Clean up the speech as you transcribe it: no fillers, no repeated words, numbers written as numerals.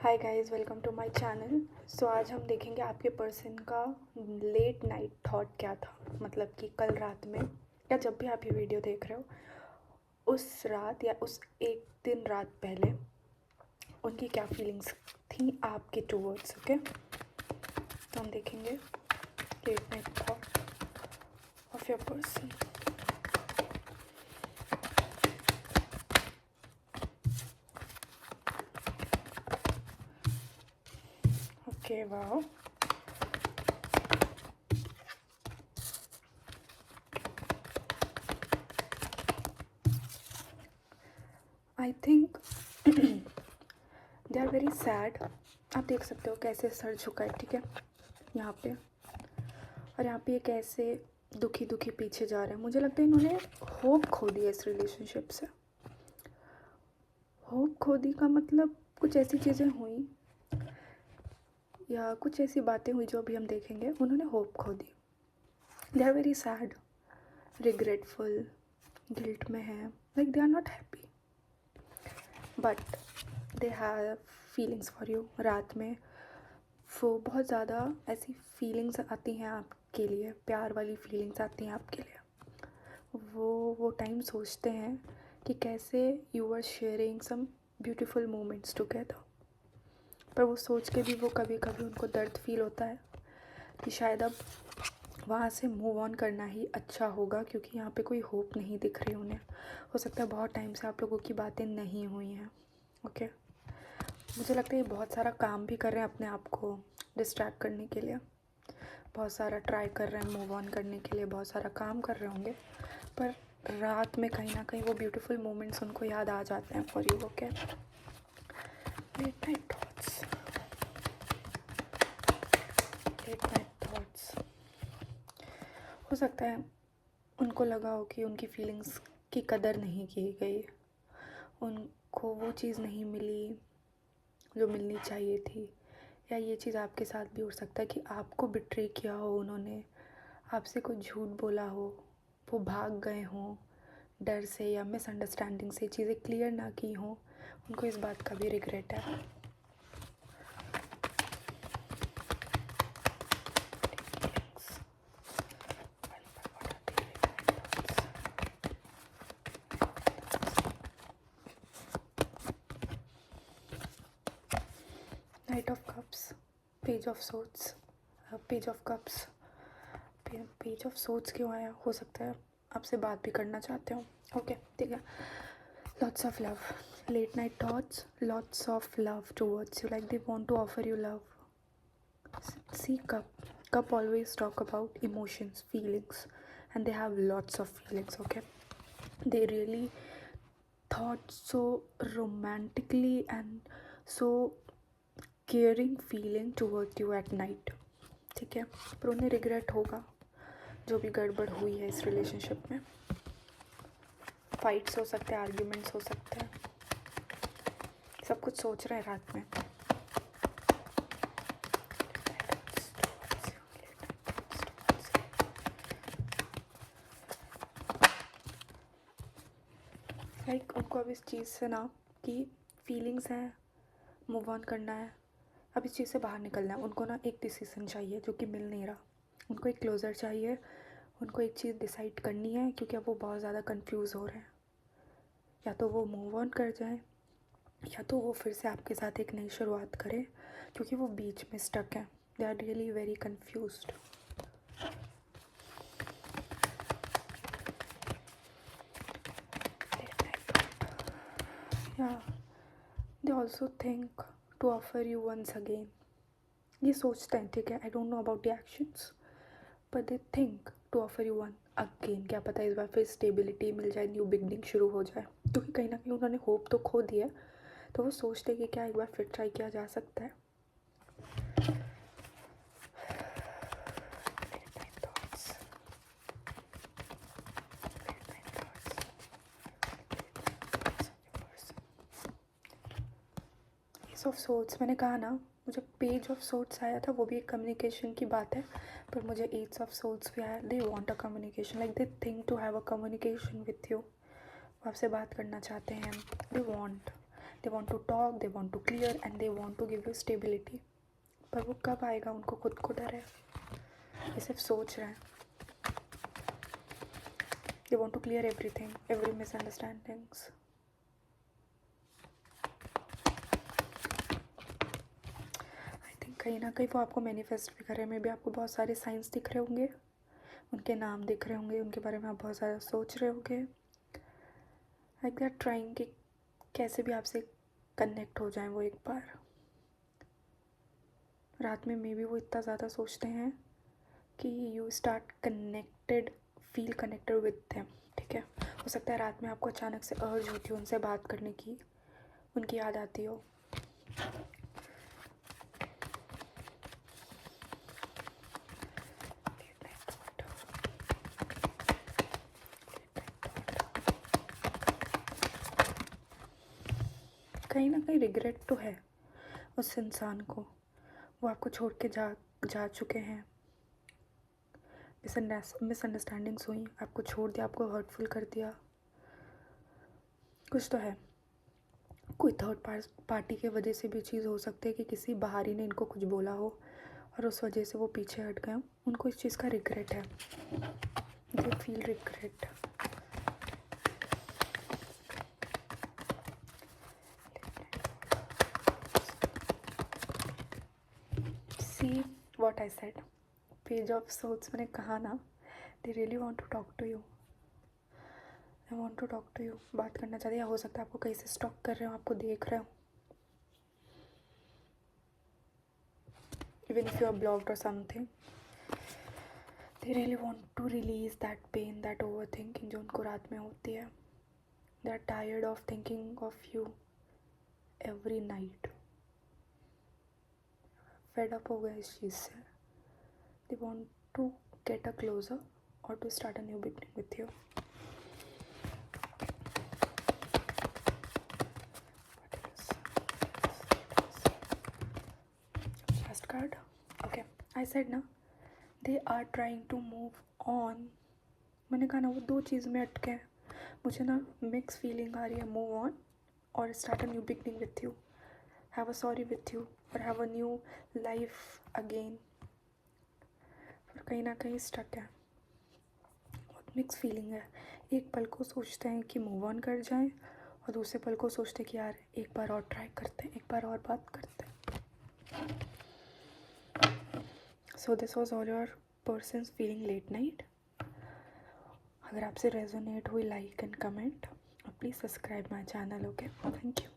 Hi guys, welcome to my channel. So आज हम देखेंगे आपके पर्सन का लेट नाइट थॉट क्या था। मतलब कि कल रात में या जब भी आप ये वीडियो देख रहे हो उस रात या उस एक दिन रात पहले उनकी क्या फीलिंग्स थी आपके टूवर्ड्स। ओके, तो हम देखेंगे late night thought of your person. Okay, wow, I think they are very sad. आप देख सकते हो कैसे सर झुका है, ठीक है, यहाँ पे, और यहाँ पे ये कैसे दुखी दुखी पीछे जा रहे हैं। मुझे लगता है इन्होंने होप खो दी है इस रिलेशनशिप से। होप खो दी का मतलब कुछ ऐसी चीज़ें हुई या कुछ ऐसी बातें हुई जो अभी हम देखेंगे, उन्होंने होप खो दी। They are very sad, regretful, guilt में है, like they are not happy, but they have feelings for you. रात में वो बहुत ज़्यादा ऐसी फीलिंग्स आती हैं आपके लिए, प्यार वाली फीलिंग्स आती हैं आपके लिए। वो टाइम सोचते हैं कि कैसे you are sharing some beautiful moments together, पर वो सोच के भी वो कभी कभी उनको दर्द फील होता है कि शायद अब वहाँ से मूव ऑन करना ही अच्छा होगा, क्योंकि यहाँ पे कोई होप नहीं दिख रही उन्हें। हो सकता है बहुत टाइम से आप लोगों की बातें नहीं हुई हैं। ओके, मुझे लगता है ये बहुत सारा काम भी कर रहे हैं अपने आप को डिस्ट्रैक्ट करने के लिए, बहुत सारा ट्राई कर रहे हैं मूव ऑन करने के लिए, बहुत सारा काम कर रहे होंगे, पर रात में कहीं ना कहीं वो ब्यूटीफुल मोमेंट्स उनको याद आ जाते हैं for you. Okay, late night thoughts, late night thoughts. हो सकता है उनको लगा हो कि उनकी फीलिंग्स की कदर नहीं की गई, उनको वो चीज़ नहीं मिली जो मिलनी चाहिए थी, या ये चीज़ आपके साथ भी हो सकता है कि आपको बिट्रे किया हो उन्होंने, आपसे कुछ झूठ बोला हो, वो भाग गए हों डर से या मिसअंडरस्टैंडिंग से, चीज़ें क्लियर ना की हों, उनको इस बात का भी रिग्रेट है। Night of cups, page of shots, page of cups. Page of shots क्यों आया? हो सकता है आपसे बात भी करना चाहते हो। ओके, ठीक है। Lots of love, late night thoughts, lots of love towards you, like they want to offer you love. See, cup always talk about emotions, feelings, and they have lots of feelings. Okay, they really thought so romantically and so caring feeling towards you at night. ठीक है, पर उन्हें regret होगा जो भी गड़बड़ हुई है इस रिलेशनशिप में। फाइट्स हो सकते हैं, आर्ग्यूमेंट्स हो सकते हैं, सब कुछ सोच रहे हैं रात में। लाइक उनको अब इस चीज़ से ना कि फीलिंग्स हैं, मूव ऑन करना है, अब इस चीज़ से बाहर निकलना है। उनको ना एक डिसीज़न चाहिए जो कि मिल नहीं रहा, उनको एक क्लोज़र चाहिए, उनको एक चीज़ डिसाइड करनी है, क्योंकि अब वो बहुत ज़्यादा कंफ्यूज हो रहे हैं। या तो वो मूव ऑन कर जाएं, या तो वो फिर से आपके साथ एक नई शुरुआत करें, क्योंकि वो बीच में स्टक हैं। They are really very confused. या they also think to offer you once again. ये सोचते हैं, ठीक है, I don't know about the actions, but they think to offer you one again. क्या पता इस बार फिर स्टेबिलिटी मिल जाए, न्यू बिगनिंग शुरू हो जाए, क्योंकि कहीं ना कहीं उन्होंने होप तो खो दिया है, तो वो सोचते कि क्या एक बार फिर ट्राई किया जा सकता है। ऑफ सोर्ट्स, मैंने कहा ना, मुझे पेज ऑफ सोर्ट्स आया था, वो भी एक कम्युनिकेशन की बात है, पर मुझे एट्स ऑफ सोर्ट्स भी आया। They want a communication, like they think to have a communication with you. वो आपसे बात करना चाहते हैं, they want, they want to talk, they want to clear and they want to give you stability, पर वो कब आएगा उनको खुद को डर है, ये सिर्फ सोच रहे हैं. They want to clear everything, every misunderstandings. I think कहीं ना कहीं वो आपको मैनिफेस्ट भी कर रहे हैं. मे बी आपको बहुत सारे साइंस दिख रहे होंगे, उनके नाम दिख रहे होंगे, उनके बारे में आप बहुत ज़्यादा सोच रहे होंगे. लाइक दे आर ट्राइंग कि कैसे भी आपसे कनेक्ट हो जाएं वो एक बार. रात में मे बी वो इतना ज़्यादा सोचते हैं कि you start connected, feel connected with them. ठीक है, हो सकता है रात में आपको अचानक से अर्ज होती हो उनसे बात करने की, उनकी याद आती हो. कहीं ना कहीं रिग्रेट तो है उस इंसान को, वो आपको छोड़ के जा चुके हैं. मिसअंडरस्टैंडिंग्स हुई, आपको छोड़ दिया, आपको हर्टफुल कर दिया, कुछ तो है. कोई थर्ड पार्टी के वजह से भी चीज़ हो सकती है कि किसी बाहरी ने इनको कुछ बोला हो और उस वजह से वो पीछे हट गए. उनको इस चीज़ का रिग्रेट है, they feel regret. See what I said, page of souls मैंने कहा ना, they really want to talk to you. I want to talk to you, बात करना चाहते हैं. हो सकता है आपको कहीं से स्टॉक कर रहे हो, आपको देख रहे हो, even if you are blocked और something. They really want to release that pain, that over thinking जो उनको रात में होती है. They are tired of thinking of you every night. Fed up हो गए इस चीज़ से. They want to get a closure और to start a new beginning with you. Last card. Okay, I said ना, they are trying to move on. मैंने कहा ना वो दो चीज़ में अटके हैं. मुझे ना मिक्स फीलिंग आ रही है, मूव ऑन और start a new beginning with you, have a sorry with you और have a new life again. पर कहीं ना कहीं स्टक है, बहुत मिक्स फीलिंग है. एक पल को सोचते हैं कि मूव ऑन कर जाएं और दूसरे पल को सोचते हैं कि यार एक बार और ट्राई करते हैं, एक बार और बात करते हैं. So this was all your person's feeling late night. अगर आपसे रेजोनेट हुई, like and comment, please subscribe my channel. Okay, thank you.